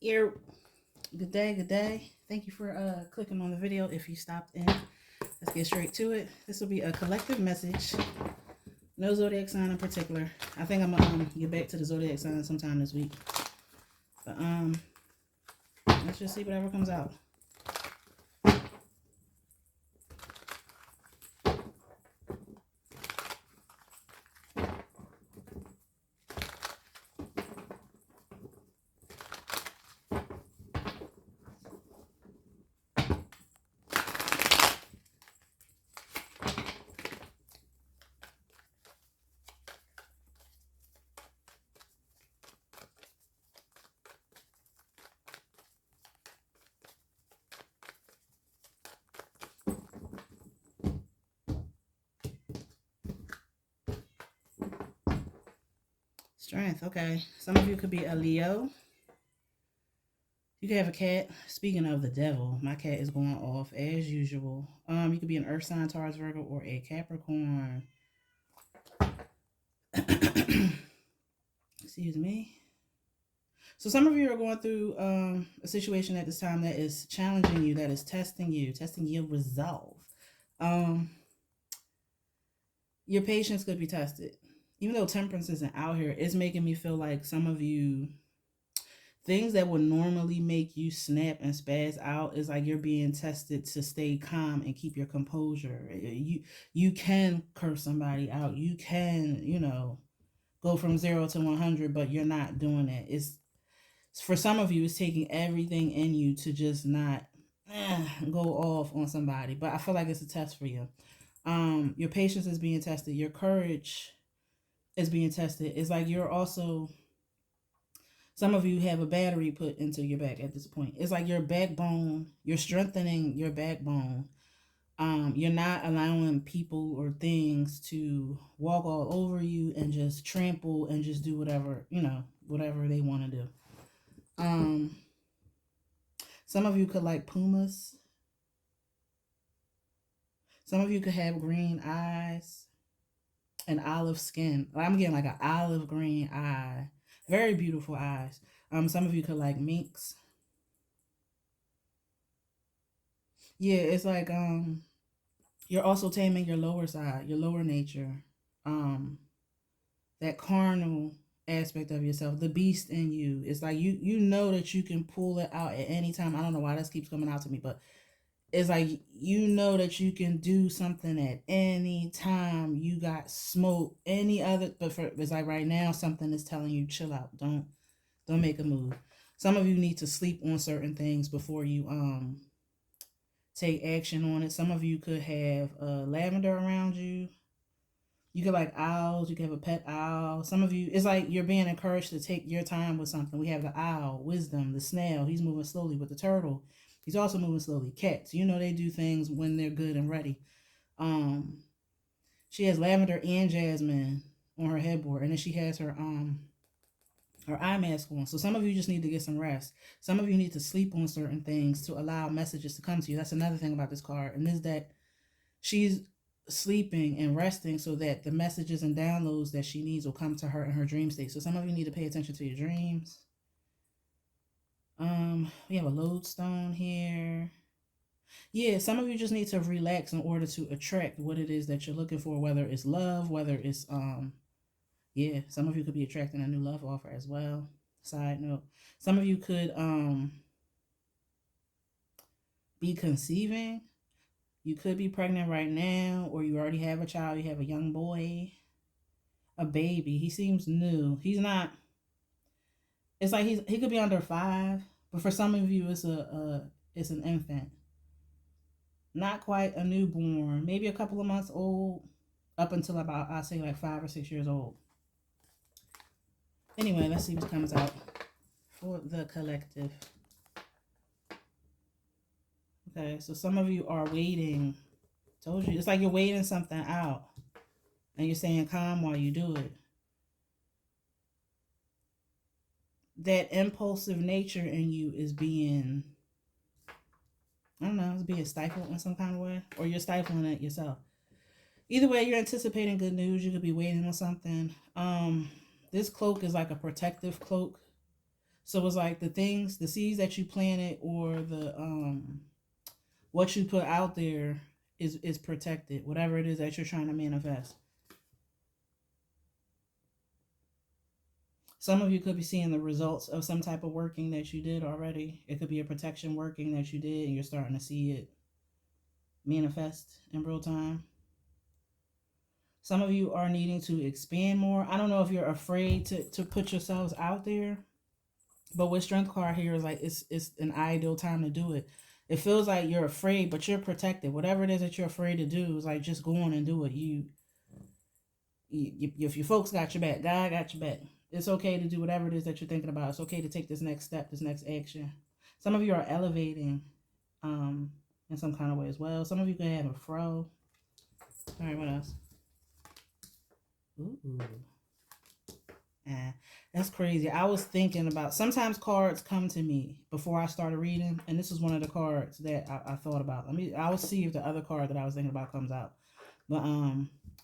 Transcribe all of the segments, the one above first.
Here, good day, good day. Thank you for clicking on the video. If you stopped in, let's get straight to it. This will be a collective message. No zodiac sign in particular. I think I'm gonna get back to the zodiac sign sometime this week. But let's just see whatever comes out. Strength, okay. Some of you could be a Leo. You could have a cat. Speaking of the devil, my cat is going off as usual. You could be an Earth sign, Taurus, Virgo, or a Capricorn. Excuse me. So some of you are going through a situation at this time that is challenging you, that is testing your resolve. Your patience could be tested. Even though temperance isn't out here, it's making me feel like some of you, things that would normally make you snap and spaz out, is like you're being tested to stay calm and keep your composure. You can curse somebody out. You can, go from 0 to 100, but you're not doing it. It's for some of you, it's taking everything in you to just not go off on somebody. But I feel like it's a test for you. Your patience is being tested. Your courage is being tested. It's like you're also, some of you have a battery put into your back at this point. It's like your backbone, you're strengthening your backbone. You're not allowing people or things to walk all over you and just trample and just do whatever they want to do. Some of you could like pumas. Some of you could have green eyes and olive skin. I'm getting like an olive green eye. Very beautiful eyes. Some of you could like minks. Yeah, it's like you're also taming your lower side, your lower nature. That carnal aspect of yourself, the beast in you. It's like you know that you can pull it out at any time. I don't know why this keeps coming out to me, but it's like you know that you can do something at any time. You got smoke, any other, but it's like right now something is telling you chill out. Don't make a move. Some of you need to sleep on certain things before you take action on it. Some of you could have lavender around you. You could like owls. You could have a pet owl. Some of you, it's like you're being encouraged to take your time with something. We have the owl, wisdom, the snail. He's moving slowly. With the turtle, he's also moving slowly. Cats, they do things when they're good and ready. She has lavender and jasmine on her headboard, and then she has her eye mask on. So some of you just need to get some rest. Some of you need to sleep on certain things to allow messages to come to you. That's another thing about this card, and is that she's sleeping and resting so that the messages and downloads that she needs will come to her in her dream state. So some of you need to pay attention to your dreams. We have a lodestone here. Yeah, some of you just need to relax in order to attract what it is that you're looking for, whether it's love, whether it's yeah, some of you could be attracting a new love offer as well. Side note. Some of you could be conceiving. You could be pregnant right now, or you already have a child. You have a young boy, a baby. He seems new. He's not. It's like he could be under 5, but for some of you, it's an infant, not quite a newborn. Maybe a couple of months old, up until about I say like 5 or 6 years old. Anyway, let's see what comes out for the collective. Okay, so some of you are waiting. Told you, it's like you're waiting something out and you're staying calm while you do it. That impulsive nature in you is being, I don't know, it's being stifled in some kind of way, or you're stifling it yourself. Either way, you're anticipating good news. You could be waiting on something. This cloak is like a protective cloak. So it's like the seeds that you planted, or the what you put out there is protected. Whatever it is that you're trying to manifest. Some of you could be seeing the results of some type of working that you did already. It could be a protection working that you did, and you're starting to see it manifest in real time. Some of you are needing to expand more. I don't know if you're afraid to put yourselves out there, but with Strength card here is like it's an ideal time to do it. It feels like you're afraid, but you're protected. Whatever it is that you're afraid to do is like just go on and do it. If your folks got your back, God got your back. It's okay to do whatever it is that you're thinking about. It's okay to take this next step, this next action. Some of you are elevating in some kind of way as well. Some of you can have a fro. All right, what else? Ooh. That's crazy. I was thinking about, sometimes cards come to me before I started reading, and this is one of the cards that I thought about. I'll see if the other card that I was thinking about comes out. But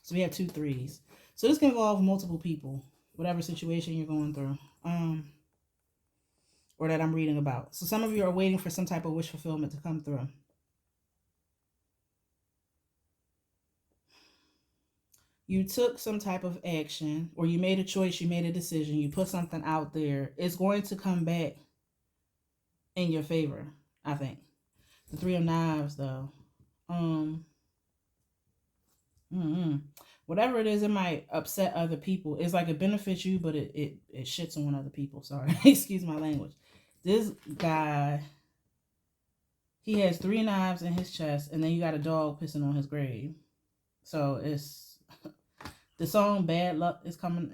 so we have 2 3s. So this can involve multiple people, whatever situation you're going through, or that I'm reading about. So some of you are waiting for some type of wish fulfillment to come through. You took some type of action, or you made a choice, you made a decision, you put something out there. It's going to come back in your favor, I think. The 3 of Knives, though. Whatever it is, it might upset other people. It's like it benefits you, but it shits on other people. Sorry. Excuse my language. This guy, he has 3 knives in his chest, and then you got a dog pissing on his grave. So it's the song "Bad Luck" is coming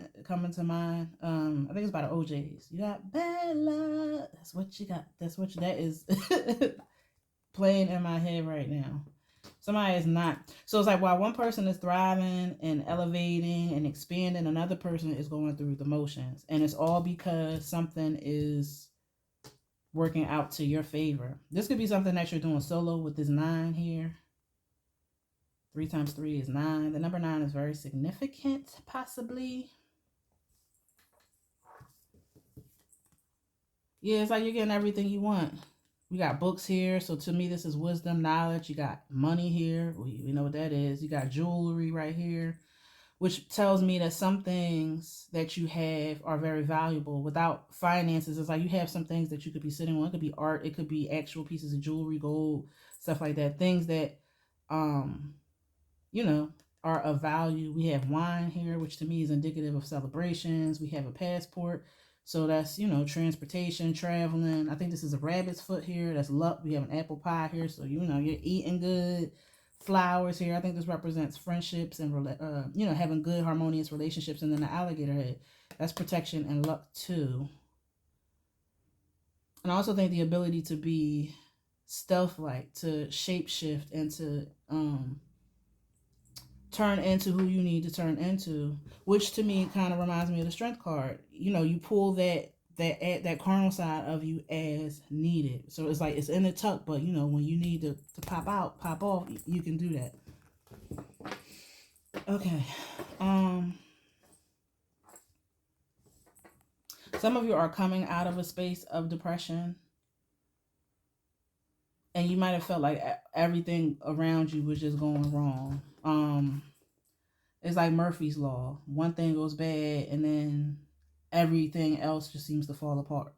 to mind. I think it's by the OJ's. You got bad luck. That's what you got. That is playing in my head right now. Somebody is not. So it's like while one person is thriving and elevating and expanding, another person is going through the motions. And it's all because something is working out to your favor. This could be something that you're doing solo with this 9 here. 3 times 3 is 9. The number 9 is very significant, possibly. Yeah, it's like you're getting everything you want. We got books here, so to me this is wisdom, knowledge. You got money here, we know what that is. You got jewelry right here, which tells me that some things that you have are very valuable. Without finances, it's like you have some things that you could be sitting on. It could be art, it could be actual pieces of jewelry, gold, stuff like that. Things that are of value. We have wine here, which to me is indicative of celebrations. We have a passport. So that's, transportation, traveling. I think this is a rabbit's foot here. That's luck. We have an apple pie here. So, you're eating good. Flowers here. I think this represents friendships and, having good, harmonious relationships. And then the alligator head. That's protection and luck too. And I also think the ability to be stealth-like, to shapeshift and to turn into who you need to turn into, which to me kind of reminds me of the strength card. You pull that carnal side of you as needed. So it's like it's in the tuck, but when you need to pop out, pop off, you can do that. Okay. Some of you are coming out of a space of depression, and you might have felt like everything around you was just going wrong. It's like Murphy's Law. One thing goes bad, and then everything else just seems to fall apart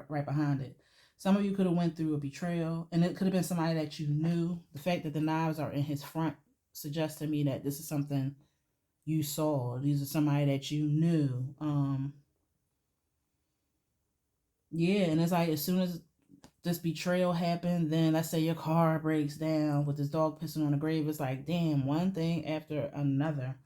right behind it. Some of you could have went through a betrayal, and it could have been somebody that you knew. The fact that the knives are in his front suggests to me that this is something you saw. These are somebody that you knew. Yeah, and it's like as soon as this betrayal happened, then let's say your car breaks down with this dog pissing on the grave. It's like, damn, one thing after another.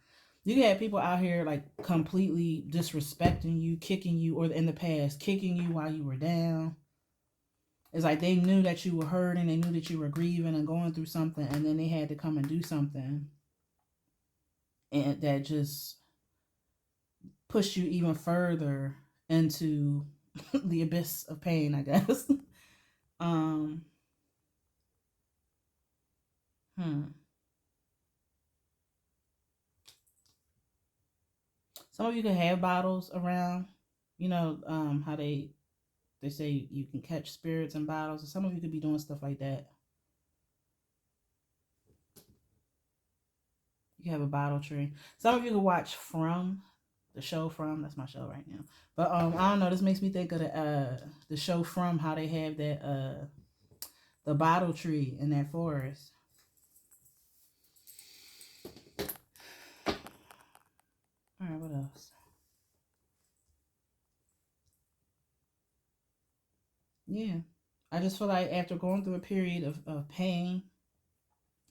You had people out here like completely disrespecting you, kicking you, or in the past, kicking you while you were down. It's like they knew that you were hurting, they knew that you were grieving and going through something, and then they had to come and do something. And that just pushed you even further into the abyss of pain, I guess. Some of you can have bottles around, how they they say you can catch spirits in bottles, and some of you could be doing stuff like that. You have a bottle tree. Some of you could watch From, the show From. That's my show right now. But I don't know. This makes me think of the show From, how they have that the bottle tree in that forest. All right, what else? Yeah, I just feel like after going through a period of pain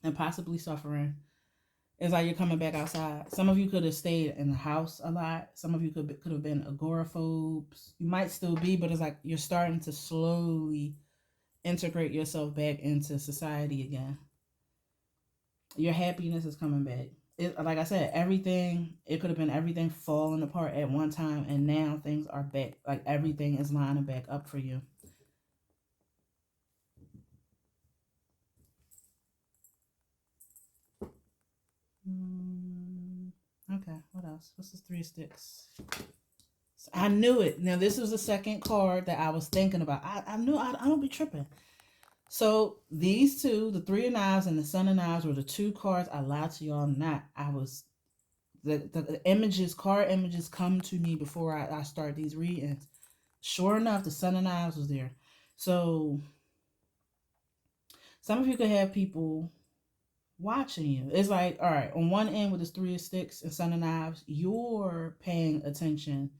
and possibly suffering, it's like you're coming back outside. Some of you could have stayed in the house a lot. Some of you could have been agoraphobes. You might still be, but it's like you're starting to slowly integrate yourself back into society again. Your happiness is coming back. Like I said, everything, it could have been everything falling apart at one time, and now things are back. Like everything is lining back up for you. Okay, what else? What's this 3 of Sticks? I knew it. Now, this was the second card that I was thinking about. I knew I don't be tripping. So these two, the 3 of Knives and the Son of Knives, were the two cards. I lied to y'all not. I was the images, card images come to me before I start these readings. Sure enough, the Son of Knives was there. So some of you could have people watching you. It's like, all right, on one end with this 3 of Sticks and Son of Knives, you're paying attention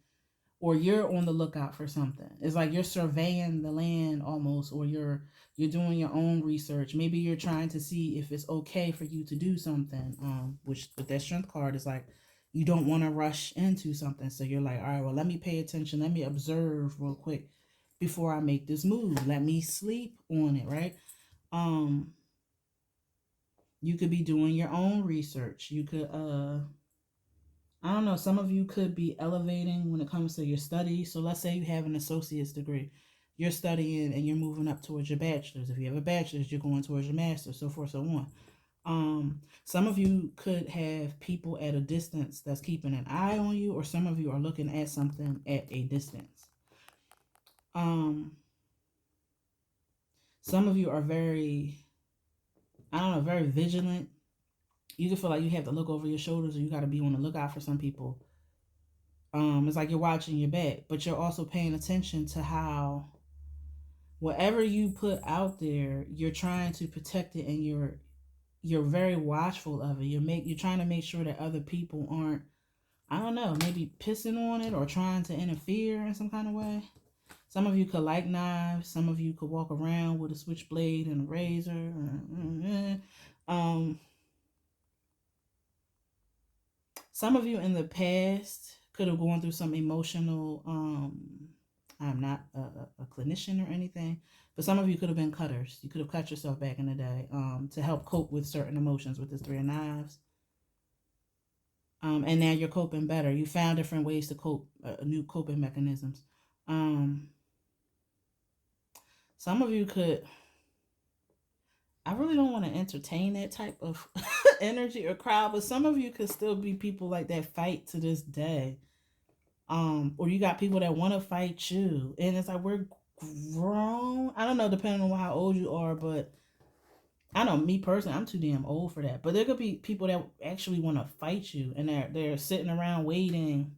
or you're on the lookout for something. It's like you're surveying the land almost, or you're doing your own research. Maybe you're trying to see if it's okay for you to do something. Which with that Strength card is like you don't want to rush into something. So you're like, all right, well, let me pay attention. Let me observe real quick before I make this move. Let me sleep on it, right? You could be doing your own research. You could I don't know, some of you could be elevating when it comes to your studies. So let's say you have an associate's degree. You're studying and you're moving up towards your bachelor's. If you have a bachelor's, you're going towards your master's, so forth, so on. Some of you could have people at a distance that's keeping an eye on you, or some of you are looking at something at a distance. Some of you are very, I don't know, very vigilant. You can feel like you have to look over your shoulders, or you got to be on the lookout for some people. It's like you're watching your back, but you're also paying attention to how whatever you put out there, you're trying to protect it, and you're very watchful of it. You're trying to make sure that other people aren't, I don't know, maybe pissing on it or trying to interfere in some kind of way. Some of you could like knives. Some of you could walk around with a switchblade and a razor. Some of you in the past could have gone through some emotional, I'm not a clinician or anything, but some of you could have been cutters. You could have cut yourself back in the day to help cope with certain emotions with this 3 of Knives. And now you're coping better. You found different ways to cope, new coping mechanisms. Some of you could, I really don't want to entertain that type of energy or crowd, but some of you could still be people like that fight to this day. Or you got people that want to fight you, and it's like we're grown. I don't know, depending on how old you are, but I know me personally, I'm too damn old for that. But there could be people that actually want to fight you, and they're sitting around waiting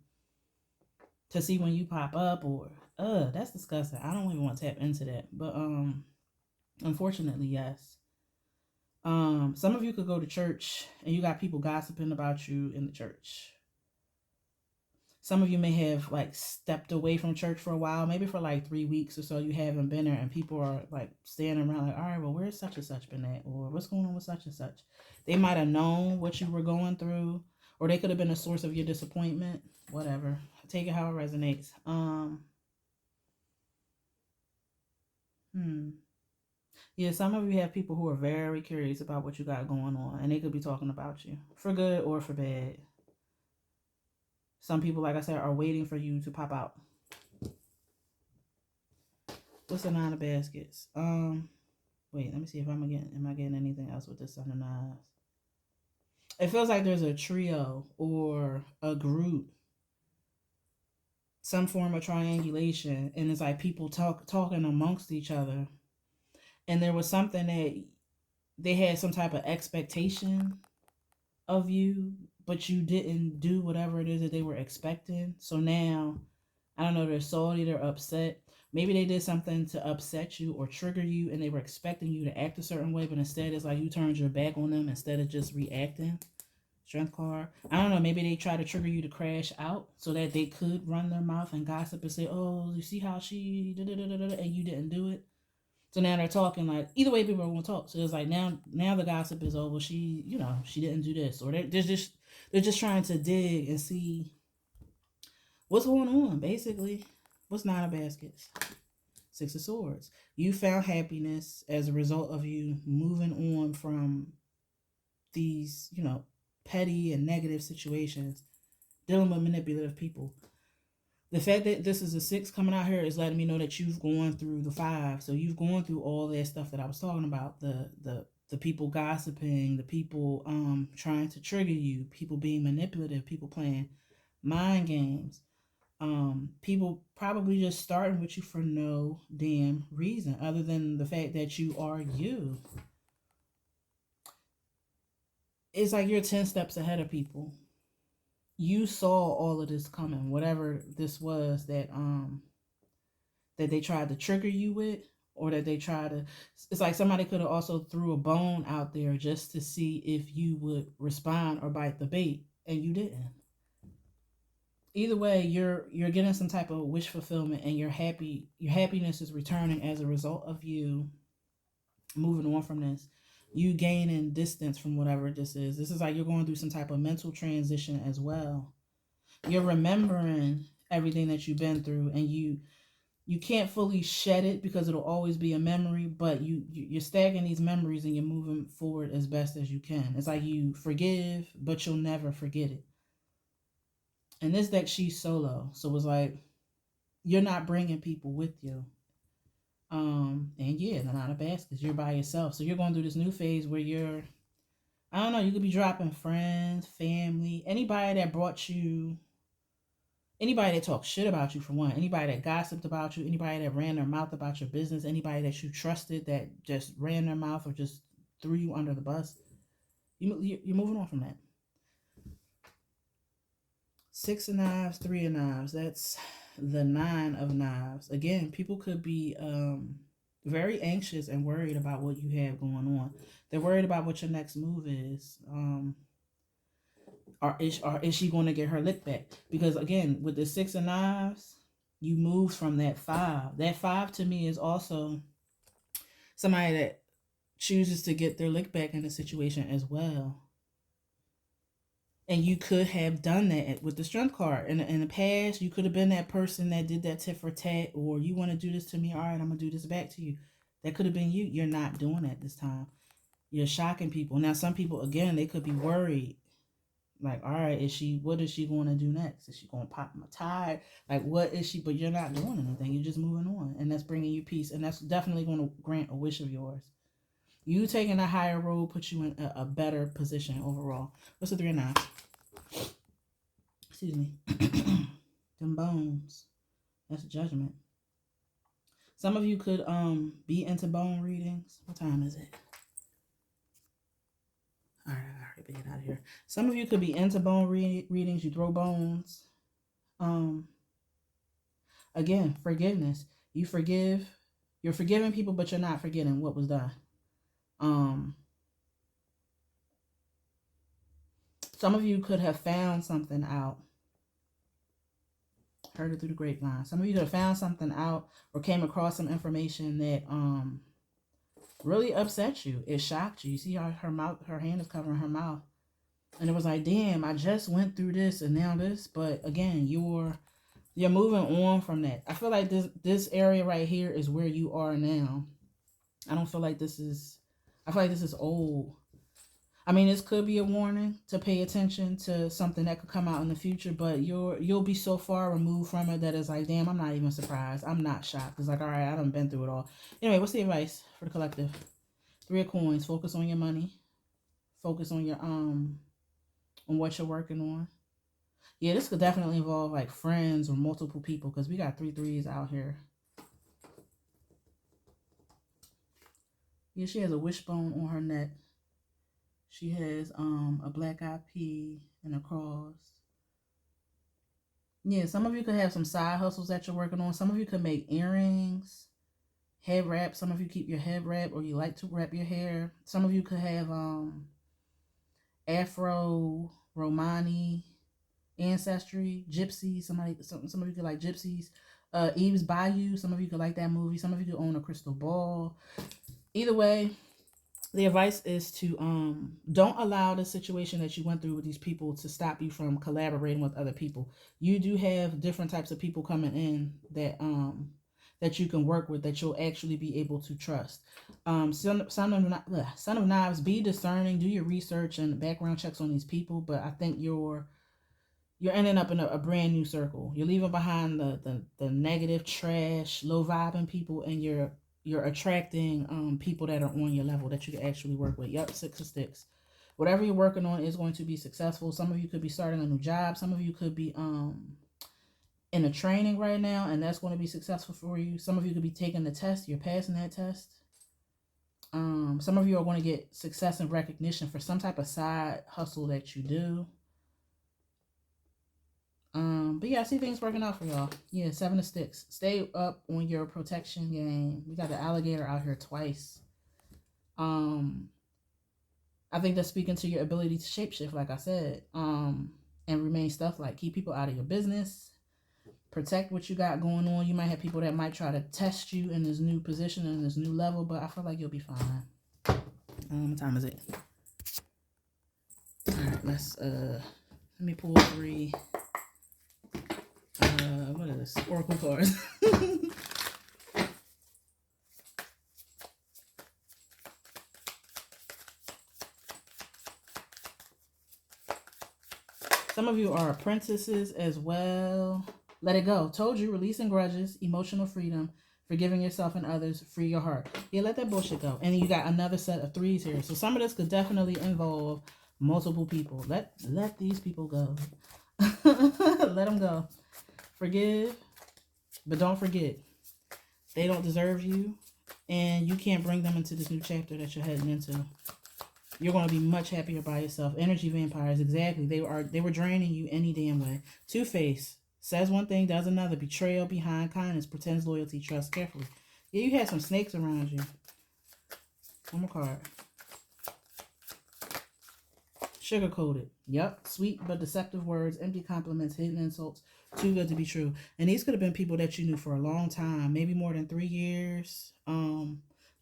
to see when you pop up, or that's disgusting. I don't even want to tap into that, but unfortunately, yes. Some of you could go to church and you got people gossiping about you in the church. Some of you may have like stepped away from church for a while, maybe for like 3 weeks or so. You haven't been there, and people are like standing around like, all right, well, where's such and such been at, or what's going on with such and such? They might have known what you were going through, or they could have been a source of your disappointment. Whatever, take it how it resonates. Yeah, some of you have people who are very curious about what you got going on, and they could be talking about you for good or for bad. Some people, like I said, are waiting for you to pop out. What's the 9 of baskets? Wait, let me see if am I getting anything else with this Son of Knives? It feels like there's a trio or a group some form of triangulation, and it's like people talking amongst each other, and there was something that they had some type of expectation of you, but you didn't do whatever it is that they were expecting. So now, I don't know, they're salty, they're upset. Maybe they did something to upset you or trigger you, and they were expecting you to act a certain way, but instead it's like you turned your back on them instead of just reacting. Strength card. I don't know. Maybe they try to trigger you to crash out so that they could run their mouth and gossip and say, "Oh, you see how she da da da da," and you didn't do it. So now they're talking like either way people are gonna talk. So it's like now the gossip is over. She she didn't do this, or they're just trying to dig and see what's going on. Basically, what's Nine of Baskets, Six of Swords. You found happiness as a result of you moving on from these petty and negative situations, dealing with manipulative people. The fact that this is a six coming out here is letting me know that you've gone through the five. So you've gone through all that stuff that I was talking about. The people gossiping, the people trying to trigger you, people being manipulative, people playing mind games, people probably just starting with you for no damn reason other than the fact that you are you. It's like you're 10 steps ahead of people. You saw all of this coming, whatever this was that they tried to trigger you with, or that they tried to. It's like somebody could have also threw a bone out there just to see if you would respond or bite the bait, and you didn't. Either way, you're getting some type of wish fulfillment, and you're happy. Your happiness is returning as a result of you moving on from this. You gaining distance from whatever this is. This is like you're going through some type of mental transition as well. You're remembering everything that you've been through, and you can't fully shed it because it'll always be a memory, but you're stacking these memories and you're moving forward as best as you can. It's like you forgive, but you'll never forget it. And this deck, she's solo, so it's like you're not bringing people with you. And yeah, they're not a basket. You're by yourself, so you're going through this new phase where you're, I don't know, you could be dropping friends, family, anybody that talks shit about you, for one, anybody that gossiped about you, anybody that ran their mouth about your business, anybody that you trusted that just ran their mouth or just threw you under the bus. You're moving on from that. Six of Knives, Three of Knives. That's the Nine of Knives. Again, people could be very anxious and worried about what you have going on. They're worried about what your next move is. Or is she going to get her lick back? Because again, with the Six of Knives, you move from that five. That five to me is also somebody that chooses to get their lick back in a situation as well. And you could have done that with the Strength card. In the past, you could have been that person that did that tit for tat, or you want to do this to me, all right, I'm going to do this back to you. That could have been you. You're not doing that this time. You're shocking people. Now, some people, again, they could be worried. Like, all right, what is she going to do next? Is she going to pop my tire? Like, what is she? But you're not doing anything. You're just moving on. And that's bringing you peace. And that's definitely going to grant a wish of yours. You taking a higher road puts you in a better position overall. What's the Three of Knives? Excuse me. Them bones. That's Judgment. Some of you could be into bone readings. What time is it? All right, I gotta get out of here. Some of you could be into bone readings. You throw bones. Again, forgiveness. You're forgiving people, but you're not forgetting what was done. Some of you could have found something out. Heard it through the grapevine. Some of you could have found something out or came across some information that really upset you. It shocked you. You see how her hand is covering her mouth. And it was like, damn, I just went through this and now this. But again, you're moving on from that. I feel like this area right here is where you are now. I feel like this is old. I mean, this could be a warning to pay attention to something that could come out in the future, but you'll be so far removed from it that it's like, damn, I'm not even surprised. I'm not shocked. It's like, all right, I done been through it all. Anyway, what's the advice for the collective? Three of Coins. Focus on your money. Focus on your on what you're working on. Yeah, this could definitely involve like friends or multiple people because we got 3 3s out here. Yeah, she has a wishbone on her neck. She has a black-eyed pea and a cross. Yeah, some of you could have some side hustles that you're working on. Some of you could make earrings, head wrap. Some of you keep your head wrap or you like to wrap your hair. Some of you could have Afro, Romani, ancestry, gypsy. Some of you could like gypsies. Eve's Bayou. Some of you could like that movie. Some of you could own a crystal ball. Either way, the advice is to don't allow the situation that you went through with these people to stop you from collaborating with other people. You do have different types of people coming in that you can work with that you'll actually be able to trust. Son of Knives, be discerning, do your research and background checks on these people, but I think you're ending up in a brand new circle. You're leaving behind the negative, trash, low vibing people, and you're attracting people that are on your level that you can actually work with. Yep, 6 of Sticks. Whatever you're working on is going to be successful. Some of you could be starting a new job. Some of you could be in a training right now, and that's going to be successful for you. Some of you could be taking the test. You're passing that test. Some of you are going to get success and recognition for some type of side hustle that you do. But yeah, I see things working out for y'all. Yeah, 7 of Sticks. Stay up on your protection game. We got the alligator out here twice. I think that's speaking to your ability to shapeshift, like I said. And remain stuff like keep people out of your business. Protect what you got going on. You might have people that might try to test you in this new position and this new level, but I feel like you'll be fine. What time is it? Alright, let me pull 3. What is this? Oracle cards. Some of you are apprentices as well. Let it go. Told you, releasing grudges, emotional freedom, forgiving yourself and others, free your heart. Yeah, let that bullshit go. And you got another set of 3s here. So some of this could definitely involve multiple people. Let these people go. Let them go. Forgive, but don't forget. They don't deserve you, and you can't bring them into this new chapter that you're heading into. You're going to be much happier by yourself. Energy vampires, exactly. They were draining you any damn way. Two-Face says one thing, does another. Betrayal behind kindness, pretends loyalty, trust carefully. Yeah, you had some snakes around you. One more card. Sugar-coated. Yep. Sweet but deceptive words, empty compliments, hidden insults. Too good to be true. And these could have been people that you knew for a long time, maybe more than 3 years.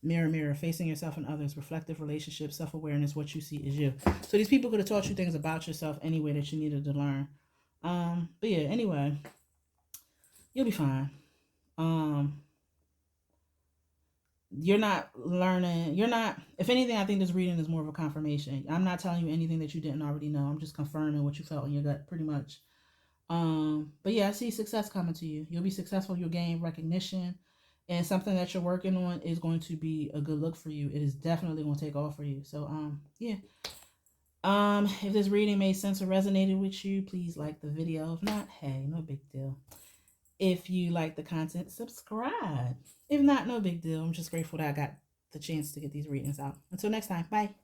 Mirror, mirror, facing yourself and others, reflective relationships, self-awareness, what you see is you. So these people could have taught you things about yourself anyway that you needed to learn. But yeah, anyway, you'll be fine. You're not learning. If anything, I think this reading is more of a confirmation. I'm not telling you anything that you didn't already know. I'm just confirming what you felt in your gut, pretty much. But yeah, I see success coming to you. You'll be successful. You'll gain recognition. And something that you're working on is going to be a good look for you. It is definitely going to take off for you. So, yeah. If this reading made sense or resonated with you, please like the video. If not, hey, no big deal. If you like the content, subscribe. If not, no big deal. I'm just grateful that I got the chance to get these readings out. Until next time, bye.